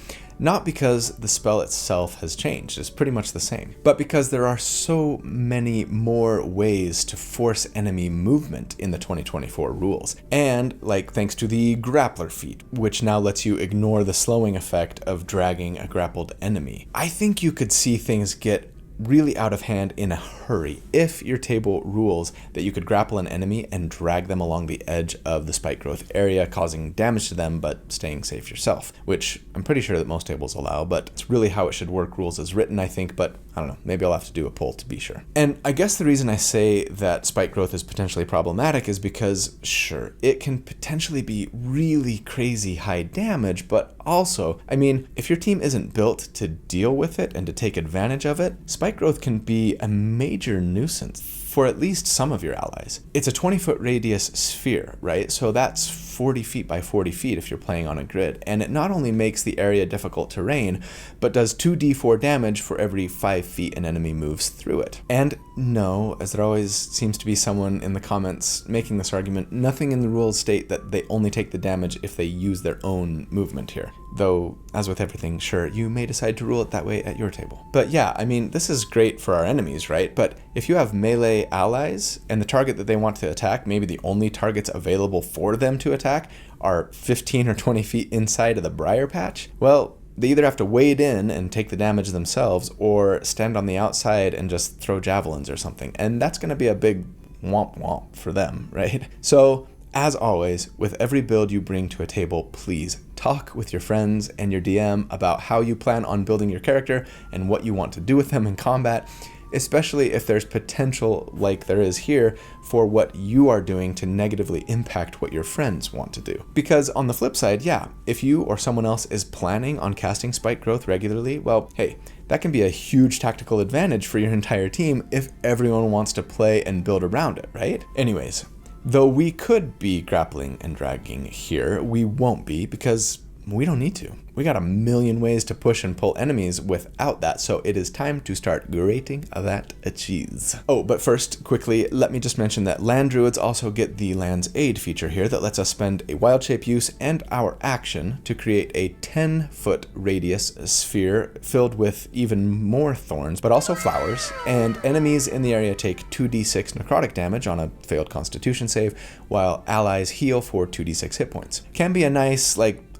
Not because the spell itself has changed, it's pretty much the same, but because there are so many more ways to force enemy movement in the 2024 rules. And, like, thanks to the Grappler feat, which now lets you ignore the slowing effect of dragging a grappled enemy. I think you could see things get really out of hand in a hurry if your table rules that you could grapple an enemy and drag them along the edge of the spike growth area, causing damage to them but staying safe yourself, which I'm pretty sure that most tables allow, but it's really how it should work rules as written, I think, but I don't know, maybe I'll have to do a poll to be sure. And I guess the reason I say that spike growth is potentially problematic is because, sure, it can potentially be really crazy high damage, but also, I mean, if your team isn't built to deal with it and to take advantage of it, spike growth can be a major nuisance for at least some of your allies. It's a 20-foot radius sphere, right? So that's 40 feet by 40 feet if you're playing on a grid. And it not only makes the area difficult terrain, but does 2d4 damage for every 5 feet an enemy moves through it. And no, as there always seems to be someone in the comments making this argument, nothing in the rules state that they only take the damage if they use their own movement here. Though, as with everything, sure, you may decide to rule it that way at your table. But yeah, I mean, this is great for our enemies, right? But if you have melee allies and the target that they want to attack, maybe the only targets available for them to attack are 15 or 20 feet inside of the briar patch, well, they either have to wade in and take the damage themselves or stand on the outside and just throw javelins or something. And that's going to be a big womp womp for them, right? So, as always, with every build you bring to a table, please talk with your friends and your DM about how you plan on building your character and what you want to do with them in combat, especially if there's potential, like there is here, for what you are doing to negatively impact what your friends want to do. Because on the flip side, yeah, if you or someone else is planning on casting spike growth regularly, well, hey, that can be a huge tactical advantage for your entire team if everyone wants to play and build around it, right? Anyways, though we could be grappling and dragging here, we won't be because we don't need to. We got a million ways to push and pull enemies without that, so it is time to start grating that cheese. Oh, but first, quickly, let me just mention that land druids also get the Land's Aid feature here that lets us spend a wild shape use and our action to create a 10-foot radius sphere filled with even more thorns, but also flowers, and enemies in the area take 2d6 necrotic damage on a failed constitution save, while allies heal for 2d6 hit points. Can be a nice,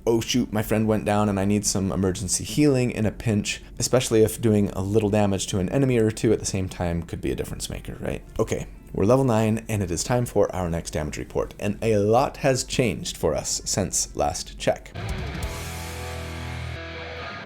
oh shoot, my friend went down and I need some emergency healing in a pinch, especially if doing a little damage to an enemy or two at the same time could be a difference maker, right? Okay, we're level 9 and it is time for our next damage report, and a lot has changed for us since last check.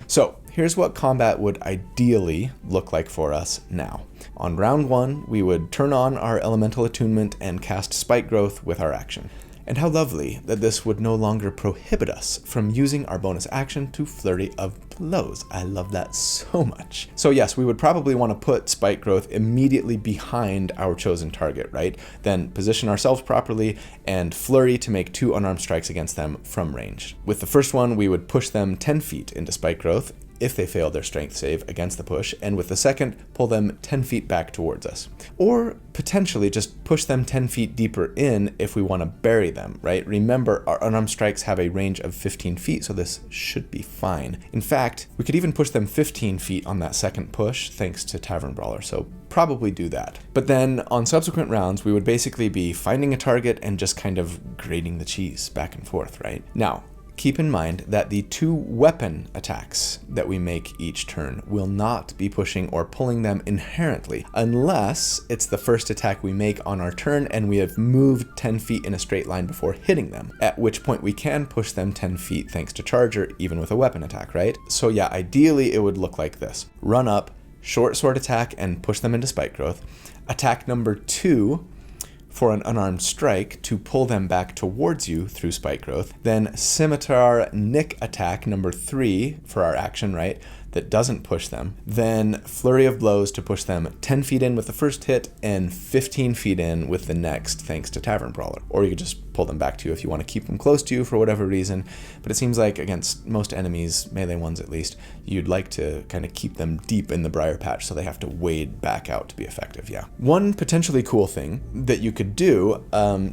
So, here's what combat would ideally look like for us now. On round 1, we would turn on our elemental attunement and cast spike growth with our action. And how lovely that this would no longer prohibit us from using our bonus action to Flurry of Blows. I love that so much. So yes, we would probably want to put spike growth immediately behind our chosen target, right? Then position ourselves properly and flurry to make 2 unarmed strikes against them from range. With the first one, we would push them 10 feet into spike growth if they fail their strength save against the push, and with the second, pull them 10 feet back towards us. Or potentially just push them 10 feet deeper in if we want to bury them, right? Remember, our unarmed strikes have a range of 15 feet, so this should be fine. In fact, we could even push them 15 feet on that second push, thanks to Tavern Brawler, so probably do that. But then on subsequent rounds, we would basically be finding a target and just kind of grating the cheese back and forth, right? Now, keep in mind that the 2 weapon attacks that we make each turn will not be pushing or pulling them inherently, unless it's the first attack we make on our turn and we have moved 10 feet in a straight line before hitting them, at which point we can push them 10 feet thanks to Charger, even with a weapon attack, right? So yeah, ideally it would look like this. Run up, short sword attack, and push them into spike growth. Attack number 2, for an unarmed strike to pull them back towards you through spike growth. Then scimitar nick attack number 3 for our action, right? That doesn't push them. Then flurry of blows to push them 10 feet in with the first hit and 15 feet in with the next, thanks to Tavern Brawler. Or you could just pull them back to you if you want to keep them close to you for whatever reason. But it seems like against most enemies, melee ones at least, you'd like to kind of keep them deep in the briar patch so they have to wade back out to be effective, yeah. One potentially cool thing that you could do,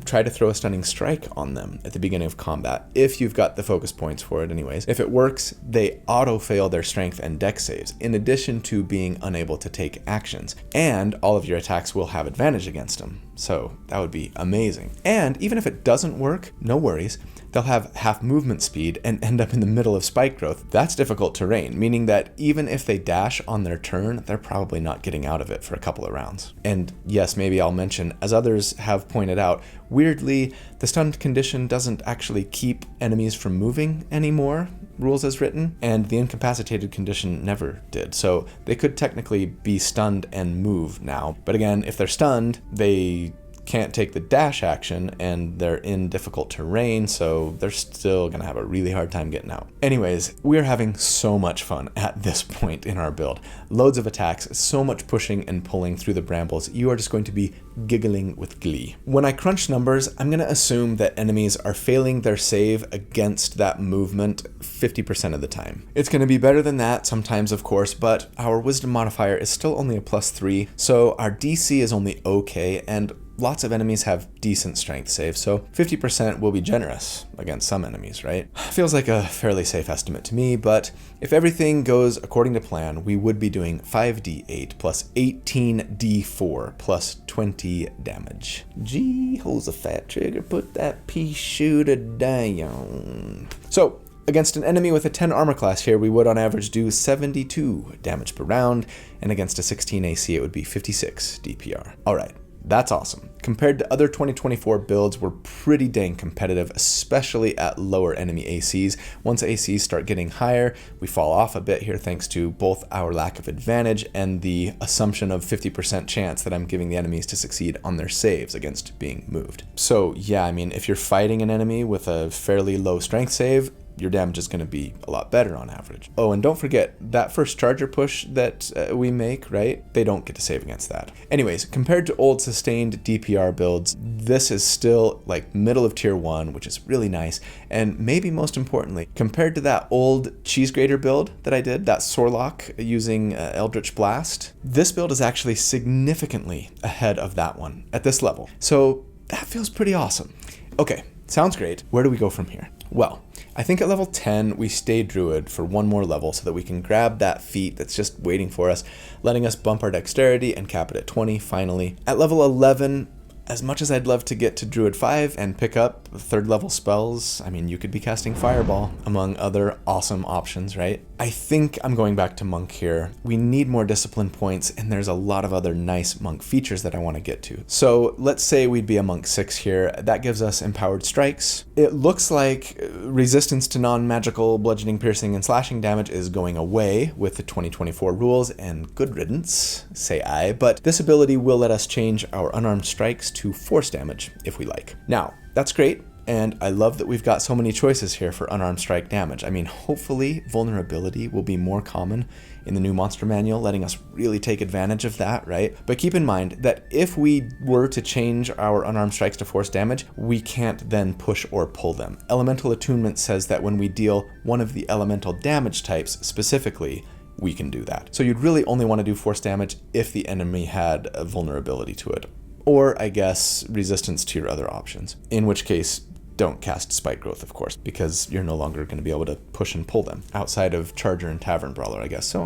try to throw a stunning strike on them at the beginning of combat, if you've got the focus points for it anyways. If it works, they auto-fail their strength and dex saves, in addition to being unable to take actions. And all of your attacks will have advantage against them. So that would be amazing. And even if it doesn't work, no worries. They'll have half movement speed and end up in the middle of spike growth. That's difficult terrain, meaning that even if they dash on their turn, they're probably not getting out of it for a couple of rounds. And yes, maybe I'll mention, as others have pointed out, weirdly, the stunned condition doesn't actually keep enemies from moving anymore, rules as written, and the incapacitated condition never did. So they could technically be stunned and move now. But again, if they're stunned, they can't take the dash action, and they're in difficult terrain, so they're still gonna have a really hard time getting out. Anyways, we're having so much fun at this point in our build. Loads of attacks, so much pushing and pulling through the brambles, you are just going to be giggling with glee. When I crunch numbers, I'm gonna assume that enemies are failing their save against that movement 50% of the time. It's gonna be better than that sometimes, of course, but our wisdom modifier is still only a +3, so our DC is only okay, and lots of enemies have decent strength saves, so 50% will be generous against some enemies, right? Feels like a fairly safe estimate to me, but if everything goes according to plan, we would be doing 5d8 plus 18d4 plus 20 damage. Gee, holds a fat trigger, put that pea shooter down. So, against an enemy with a 10 armor class here, we would on average do 72 damage per round, and against a 16 AC, it would be 56 DPR. Alright. That's awesome. Compared to other 2024 builds, we're pretty dang competitive, especially at lower enemy ACs. Once ACs start getting higher, we fall off a bit here thanks to both our lack of advantage and the assumption of 50% chance that I'm giving the enemies to succeed on their saves against being moved. So yeah, I mean, if you're fighting an enemy with a fairly low strength save, your damage is going to be a lot better on average. Oh, and don't forget, that first charger push that we make, right? They don't get to save against that. Anyways, compared to old sustained DPR builds, this is still like middle of tier 1, which is really nice. And maybe most importantly, compared to that old cheese grater build that I did, that Sorlock using Eldritch Blast, this build is actually significantly ahead of that one at this level. So that feels pretty awesome. Okay, sounds great. Where do we go from here? Well, I think at level 10, we stay Druid for one more level so that we can grab that feat that's just waiting for us, letting us bump our dexterity and cap it at 20 finally. At level 11, as much as I'd love to get to Druid 5 and pick up third level spells, I mean, you could be casting Fireball, among other awesome options, right? I think I'm going back to Monk here. We need more discipline points, and there's a lot of other nice Monk features that I want to get to. So let's say we'd be a Monk 6 here. That gives us Empowered Strikes. It looks like resistance to non-magical bludgeoning, piercing, and slashing damage is going away with the 2024 rules, and good riddance, say I, but this ability will let us change our unarmed strikes to force damage if we like. Now, that's great, and I love that we've got so many choices here for unarmed strike damage. I mean, hopefully vulnerability will be more common in the new monster manual, letting us really take advantage of that, right? But keep in mind that if we were to change our unarmed strikes to force damage, we can't then push or pull them. Elemental Attunement says that when we deal one of the elemental damage types specifically, we can do that. So you'd really only want to do force damage if the enemy had a vulnerability to it. Or, I guess, resistance to your other options. In which case, don't cast Spike Growth, of course, because you're no longer going to be able to push and pull them, outside of Charger and Tavern Brawler, I guess. So,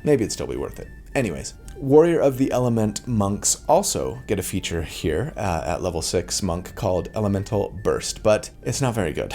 maybe it'd still be worth it. Anyways, Warrior of the Element monks also get a feature here at level 6 monk called Elemental Burst, but it's not very good.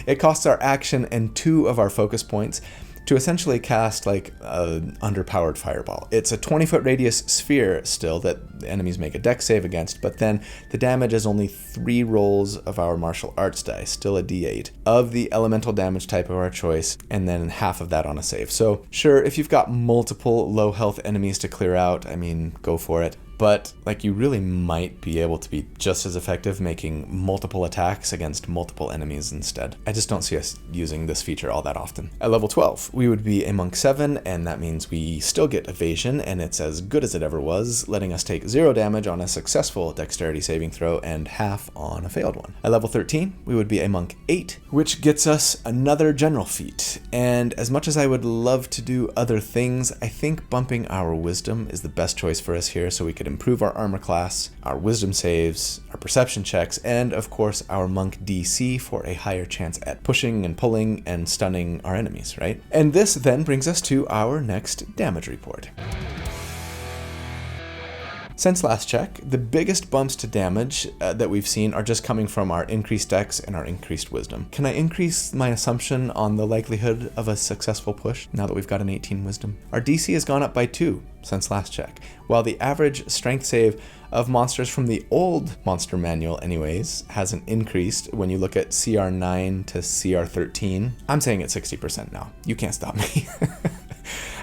It costs our action and 2 of our focus points to essentially cast like an underpowered fireball. It's a 20-foot radius sphere still that the enemies make a dex save against, but then the damage is only 3 rolls of our martial arts dice, still a d8, of the elemental damage type of our choice, and then half of that on a save. So sure, if you've got multiple low health enemies to clear out, I mean, go for it. But like you really might be able to be just as effective making multiple attacks against multiple enemies instead. I just don't see us using this feature all that often. At level 12, we would be a Monk 7, and that means we still get evasion, and it's as good as it ever was, letting us take 0 damage on a successful dexterity saving throw and half on a failed one. At level 13, we would be a Monk 8, which gets us another general feat. And as much as I would love to do other things, I think bumping our wisdom is the best choice for us here so we could improve our armor class, our wisdom saves, our perception checks, and of course our monk DC for a higher chance at pushing and pulling and stunning our enemies, right? And this then brings us to our next damage report. Since last check, the biggest bumps to damage that we've seen are just coming from our increased dex and our increased wisdom. Can I increase my assumption on the likelihood of a successful push now that we've got an 18 wisdom? Our DC has gone up by 2 since last check, while the average strength save of monsters from the old monster manual anyways hasn't increased when you look at CR9 to CR13. I'm saying it's 60% now. You can't stop me.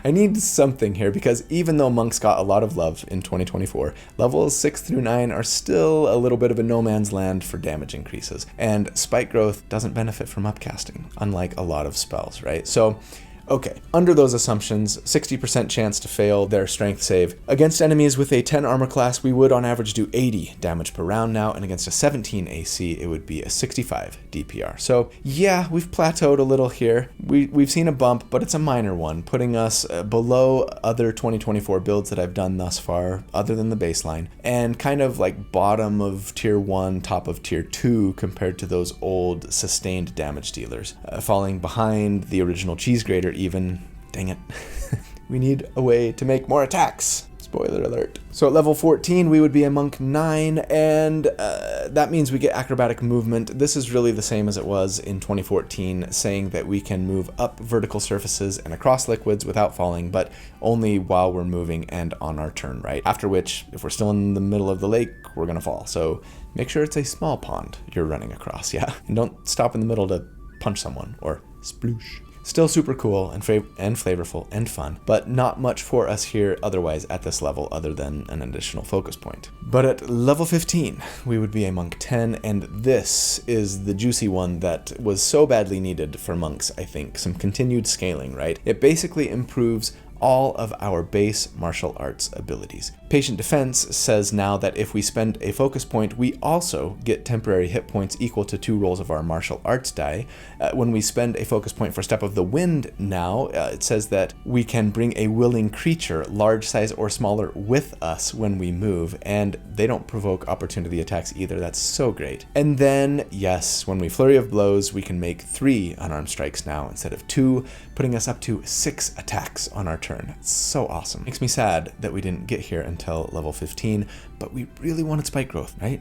I need something here because even though monks got a lot of love in 2024, levels 6 through 9 are still a little bit of a no man's land for damage increases. And spike growth doesn't benefit from upcasting, unlike a lot of spells, right? So okay, under those assumptions, 60% chance to fail their strength save. Against enemies with a 10 armor class, we would on average do 80 damage per round now, and against a 17 AC, it would be a 65 DPR. So yeah, we've plateaued a little here. We've seen a bump, but it's a minor one, putting us below other 2024 builds that I've done thus far, other than the baseline, and kind of like bottom of tier 1, top of tier 2 compared to those old sustained damage dealers, falling behind the original cheese grater even. Dang it. We need a way to make more attacks. Spoiler alert. So at level 14, we would be a monk 9, and that means we get acrobatic movement. This is really the same as it was in 2014, saying that we can move up vertical surfaces and across liquids without falling, but only while we're moving and on our turn, right? After which, if we're still in the middle of the lake, we're gonna fall. So make sure it's a small pond you're running across, yeah? And don't stop in the middle to punch someone or sploosh. Still super cool and flavorful and fun, but not much for us here otherwise at this level other than an additional focus point. But at level 15, we would be a monk 10, and this is the juicy one that was so badly needed for monks, I think. Some continued scaling, right? It basically improves all of our base martial arts abilities. Patient Defense says now that if we spend a focus point, we also get temporary hit points equal to 2 rolls of our martial arts die. When we spend a focus point for Step of the Wind now, it says that we can bring a willing creature, large size or smaller, with us when we move, and they don't provoke opportunity attacks either. That's so great. And then, yes, when we Flurry of Blows, we can make 3 unarmed strikes now instead of 2, putting us up to 6 attacks on our turn. It's so awesome. Makes me sad that we didn't get here until level 15, but we really wanted spike growth, right?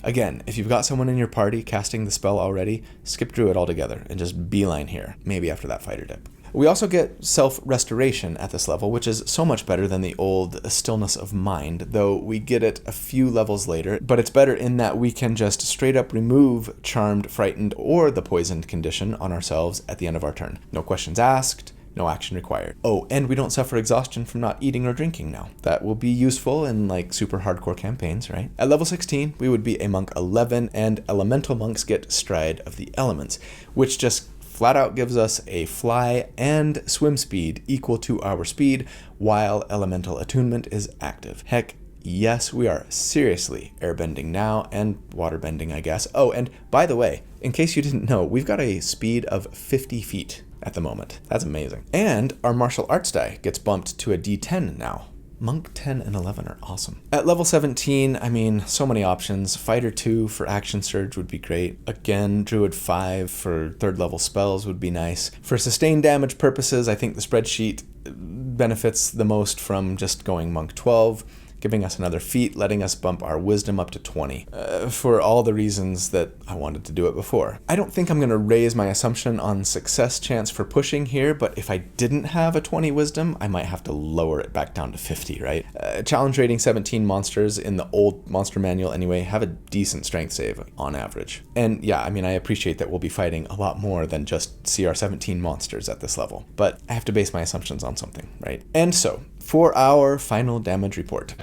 Again, if you've got someone in your party casting the spell already, skip Druid altogether and just beeline here, maybe after that fighter dip. We also get self-restoration at this level, which is so much better than the old Stillness of Mind, though we get it a few levels later, but it's better in that we can just straight up remove Charmed, Frightened, or the Poisoned condition on ourselves at the end of our turn. No questions asked, no action required. Oh, and we don't suffer exhaustion from not eating or drinking now. That will be useful in like super hardcore campaigns, right? At level 16, we would be a monk 11, and elemental monks get Stride of the Elements, which just flat out gives us a fly and swim speed equal to our speed while elemental attunement is active. Heck, yes, we are seriously airbending now, and waterbending, I guess. Oh, and by the way, in case you didn't know, we've got a speed of 50 feet at the moment. That's amazing. And our martial arts die gets bumped to a D10 now. Monk 10 and 11 are awesome. At level 17, I mean, so many options. Fighter 2 for Action Surge would be great. Again, Druid 5 for 3rd level spells would be nice. For sustained damage purposes, I think the spreadsheet benefits the most from just going Monk 12, giving us another feat, letting us bump our wisdom up to 20, for all the reasons that I wanted to do it before. I don't think I'm going to raise my assumption on success chance for pushing here, but if I didn't have a 20 wisdom, I might have to lower it back down to 50, right? Challenge rating 17 monsters in the old monster manual anyway have a decent strength save on average. And yeah, I mean, I appreciate that we'll be fighting a lot more than just CR 17 monsters at this level, but I have to base my assumptions on something, right? And so, for our final damage report.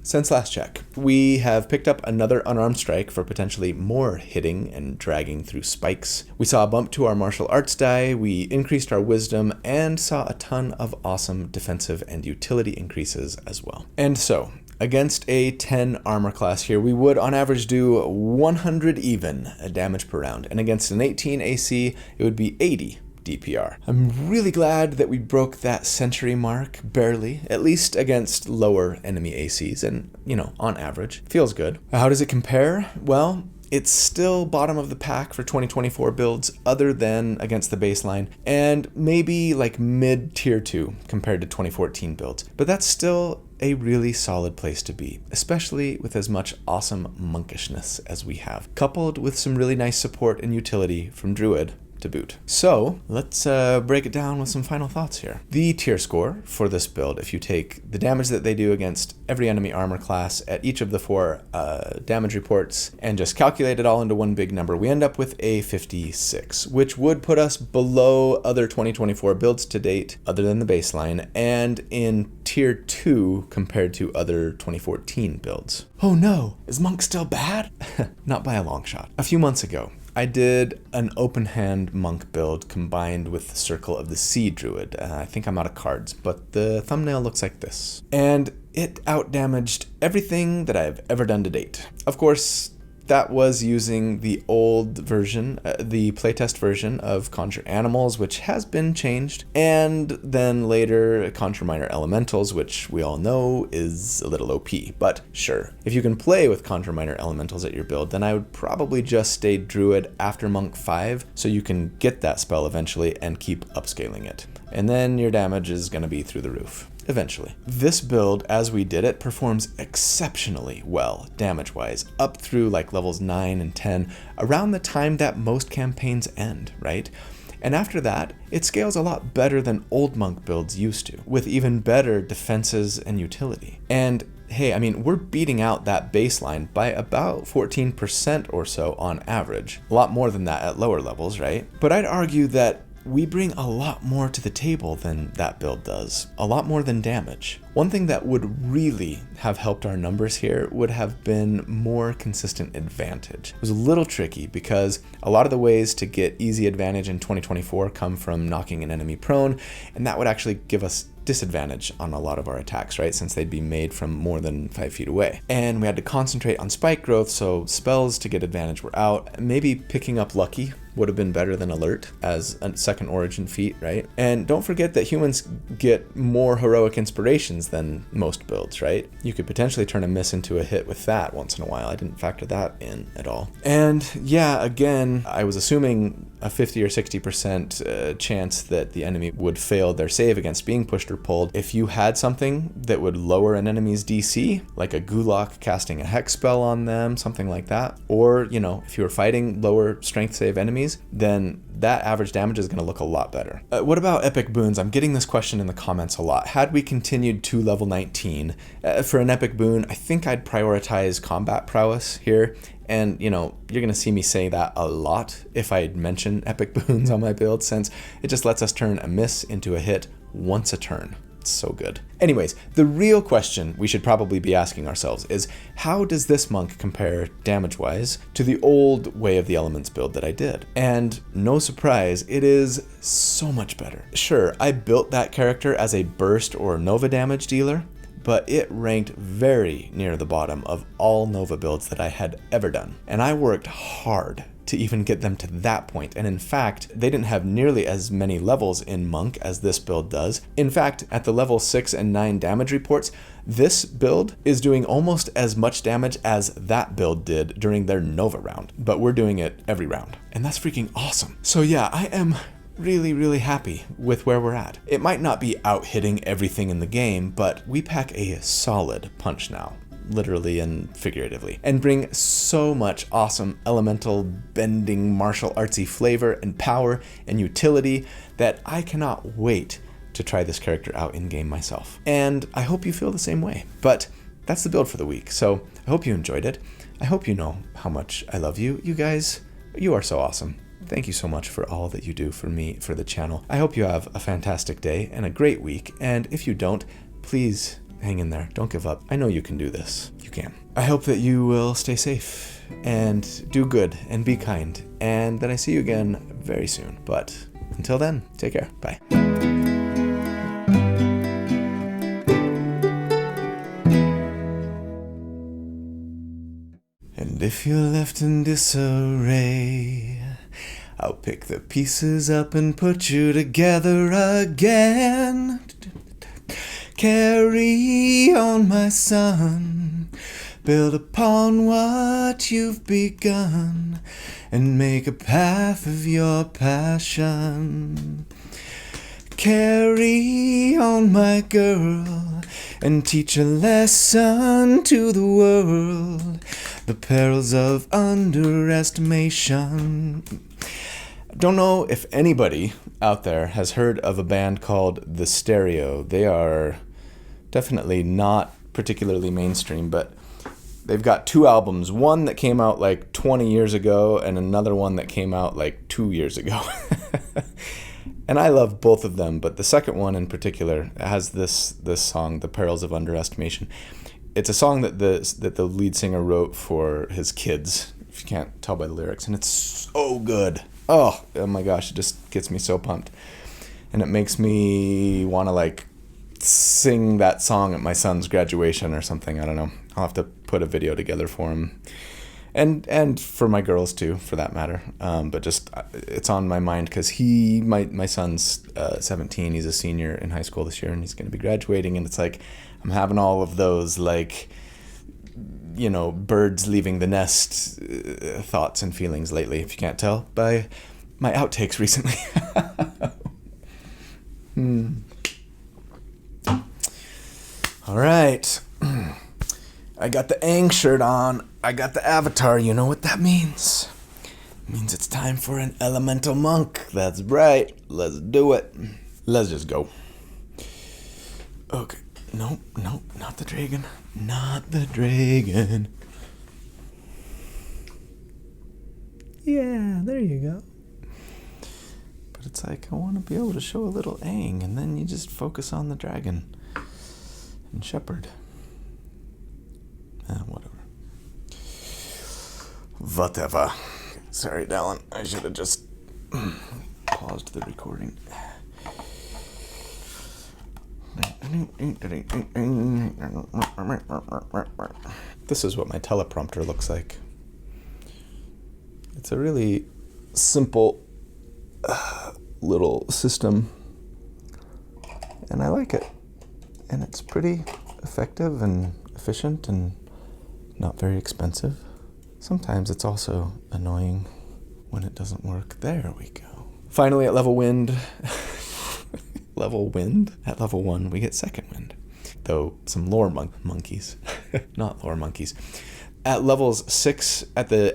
Since last check, we have picked up another unarmed strike for potentially more hitting and dragging through spikes. We saw a bump to our martial arts die, we increased our wisdom, and saw a ton of awesome defensive and utility increases as well. And so, against a 10 armor class here, we would on average do 100 even damage per round, and against an 18 AC, it would be 80 DPR. I'm really glad that we broke that century mark, barely, at least against lower enemy ACs, and, you know, on average. Feels good. How does it compare? Well, it's still bottom of the pack for 2024 builds other than against the baseline, and maybe like mid tier 2 compared to 2014 builds. But that's still a really solid place to be, especially with as much awesome monkishness as we have, coupled with some really nice support and utility from Druid. to boot. So let's break it down with some final thoughts here. The tier score for this build, if you take the damage that they do against every enemy armor class at each of the 4 damage reports and just calculate it all into one big number, we end up with a 56, which would put us below other 2024 builds to date, other than the baseline, and in tier 2 compared to other 2014 builds. Oh no, is Monk still bad? Not by a long shot. A few months ago, I did an open hand monk build combined with the Circle of the Sea Druid. I think I'm out of cards, but the thumbnail looks like this. And it outdamaged everything that I've ever done to date. Of course, that was using the old version, the playtest version of Conjure Animals, which has been changed, and then later Conjure Minor Elementals, which we all know is a little OP. But sure, if you can play with Conjure Minor Elementals at your build, then I would probably just stay Druid after Monk 5, so you can get that spell eventually and keep upscaling it. And then your damage is going to be through the roof. Eventually. This build, as we did it, performs exceptionally well damage-wise, up through like levels 9 and 10, around the time that most campaigns end, right? And after that, it scales a lot better than old monk builds used to, with even better defenses and utility. And hey, I mean, we're beating out that baseline by about 14% or so on average. A lot more than that at lower levels, right? But I'd argue that we bring a lot more to the table than that build does, a lot more than damage. One thing that would really have helped our numbers here would have been more consistent advantage. It was a little tricky because a lot of the ways to get easy advantage in 2024 come from knocking an enemy prone, and that would actually give us disadvantage on a lot of our attacks, right? Since they'd be made from more than 5 feet away. And we had to concentrate on spike growth, so spells to get advantage were out. Maybe picking up Lucky would have been better than Alert as a second origin feat, right? And don't forget that humans get more heroic inspirations than most builds, right? You could potentially turn a miss into a hit with that once in a while. I didn't factor that in at all. And yeah, again, I was assuming a 50 or 60% chance that the enemy would fail their save against being pushed or pulled. If you had something that would lower an enemy's DC, like a Gulak casting a hex spell on them, something like that, or, you know, if you were fighting lower strength save enemies, then that average damage is going to look a lot better. What about epic boons? I'm getting this question in the comments a lot. Had we continued to level 19, for an epic boon, I think I'd prioritize combat prowess here. And, you know, you're going to see me say that a lot if I mention epic boons on my build, since it just lets us turn a miss into a hit once a turn. It's so good. Anyways, the real question we should probably be asking ourselves is, how does this monk compare damage-wise to the old Way of the Elements build that I did? And no surprise, it is so much better. Sure, I built that character as a burst or Nova damage dealer, but it ranked very near the bottom of all Nova builds that I had ever done. And I worked hard to even get them to that point. And in fact, they didn't have nearly as many levels in Monk as this build does. In fact, at the level 6 and 9 damage reports, this build is doing almost as much damage as that build did during their Nova round. But we're doing it every round. And that's freaking awesome. So yeah, I am really happy with where we're at. It might not be out hitting everything in the game, but we pack a solid punch now, literally and figuratively, and bring so much awesome elemental bending martial artsy flavor and power and utility that I cannot wait to try this character out in game myself. And I hope you feel the same way. But that's the build for the week, so I hope you enjoyed it. I hope you know how much I love you. You guys, you are so awesome. Thank you so much for all that you do for me, for the channel. I hope you have a fantastic day and a great week. And if you don't, please hang in there. Don't give up. I know you can do this. You can. I hope that you will stay safe and do good and be kind. And then I see you again very soon. But until then, take care. Bye. And if you're left in disarray, I'll pick the pieces up and put you together again. Carry on, my son. Build upon what you've begun and make a path of your passion. Carry on, my girl, and teach a lesson to the world. The perils of underestimation. Don't know if anybody out there has heard of a band called The Stereo. They are definitely not particularly mainstream, but they've got 2 albums. One that came out like 20 years ago and another one that came out like 2 years ago. And I love both of them, but the second one in particular has this song, The Perils of Underestimation. It's a song that the lead singer wrote for his kids, if you can't tell by the lyrics, and it's so good. Oh my gosh, it just gets me so pumped. And it makes me want to like sing that song at my son's graduation or something. I don't know. I'll have to put a video together for him. And for my girls too, for that matter. But just, it's on my mind because my son's 17. He's a senior in high school this year, and he's going to be graduating. And it's like, I'm having all of those, like, you know, birds leaving the nest thoughts and feelings lately, if you can't tell by my outtakes recently. All right. I got the Aang shirt on. I got the avatar. You know what that means. It means it's time for an elemental monk. That's right. Let's do it. Let's just go. Okay. Nope, not the dragon. Not the dragon. Yeah, there you go. But it's like, I want to be able to show a little Aang, and then you just focus on the dragon and shepherd. Whatever. Whatever. Sorry, Dallin. I should have just paused the recording. This is what my teleprompter looks like. It's a really simple little system, and I like it. And it's pretty effective and efficient and not very expensive. Sometimes it's also annoying when it doesn't work. There we go. Finally, at level wind. Level wind? At level 1, we get second wind. Though some lore monkeys. Not lore monkeys. At levels 6, at the